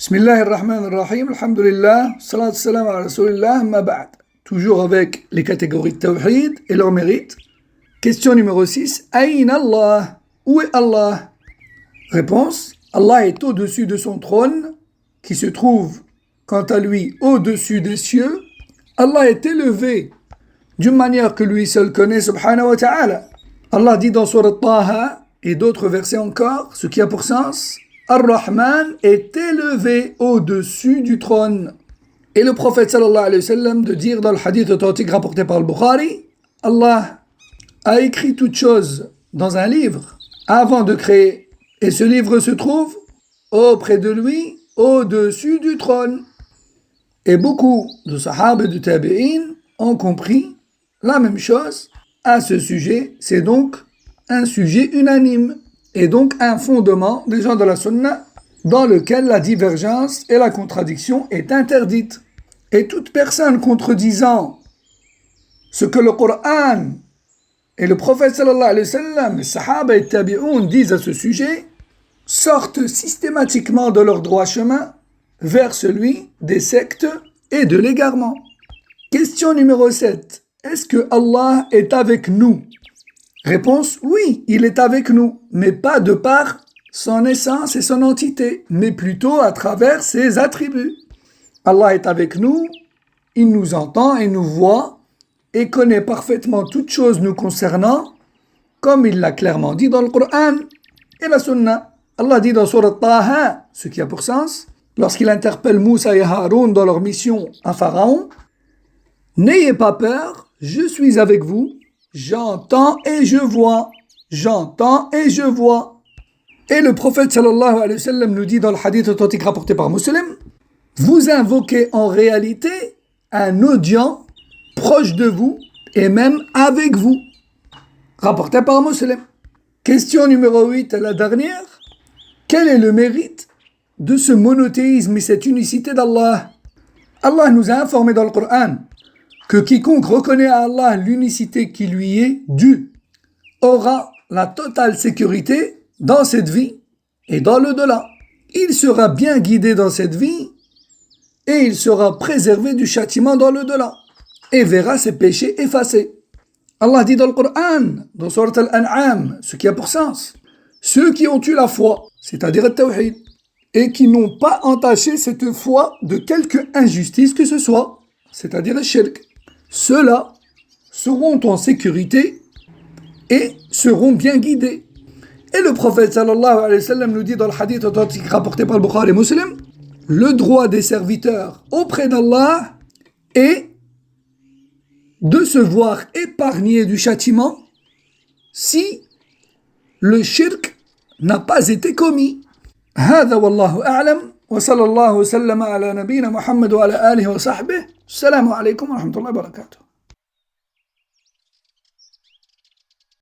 Bismillahirrahmanirrahim, alhamdulillah, salatu salam ala rasulillah, amma ba'd. Toujours avec les catégories de tawhid et leurs mérites. Question numéro 6. Aïna Allah? Où est Allah? Réponse. Allah est au-dessus de son trône, qui se trouve, quant à lui, au-dessus des cieux. Allah est élevé d'une manière que lui seul connaît, subhanahu wa ta'ala. Allah dit dans Surat Taha et d'autres versets encore, ce qui a pour sens, Ar-Rahman est élevé au-dessus du trône. Et le prophète sallallahu alayhi wa sallam de dire dans le hadith authentique rapporté par le Bukhari, Allah a écrit toute chose dans un livre avant de créer. Et ce livre se trouve auprès de lui, au-dessus du trône. Et beaucoup de sahaba et de tabi'in ont compris la même chose à ce sujet. C'est donc un sujet unanime. Et donc un fondement des gens de la sunna dans lequel la divergence et la contradiction est interdite. Et toute personne contredisant ce que le Coran et le prophète sallallahu alayhi wa sallam, les sahaba et tabi'un disent à ce sujet, sortent systématiquement de leur droit chemin vers celui des sectes et de l'égarement. Question numéro 7. Est-ce que Allah est avec nous? Réponse, oui, il est avec nous, mais pas de par son essence et son entité, mais plutôt à travers ses attributs. Allah est avec nous, il nous entend et nous voit, et connaît parfaitement toutes choses nous concernant, comme il l'a clairement dit dans le Coran et la Sunna. Allah dit dans Surat Taha, ce qui a pour sens, lorsqu'il interpelle Moussa et Haroun dans leur mission à Pharaon, « N'ayez pas peur, je suis avec vous, j'entends et je vois, j'entends et je vois. » Et le prophète sallallahu alayhi wa sallam nous dit dans le hadith authentique rapporté par Muslim, vous invoquez en réalité un audient proche de vous et même avec vous. Rapporté par Muslim. Question numéro 8, la dernière. Quel est le mérite de ce monothéisme et cette unicité d'Allah? Allah nous a informé dans le Coran que quiconque reconnaît à Allah l'unicité qui lui est due aura la totale sécurité dans cette vie et dans l'au-delà. Il sera bien guidé dans cette vie et il sera préservé du châtiment dans l'au-delà et verra ses péchés effacés. Allah dit dans le Coran, dans Surat Al-An'am, ce qui a pour sens, ceux qui ont eu la foi, c'est-à-dire le tawhid, et qui n'ont pas entaché cette foi de quelque injustice que ce soit, c'est-à-dire le shirk, ceux-là seront en sécurité et seront bien guidés. Et le prophète sallallahu alayhi wa sallam nous dit dans le hadith authentique rapporté par le Bukhari et Muslim, le droit des serviteurs auprès d'Allah est de se voir épargné du châtiment si le shirk n'a pas été commis. هذا والله أعلم وصلى الله وسلم على نبينا محمد وعلى آله وصحبه السلام عليكم ورحمة الله وبركاته.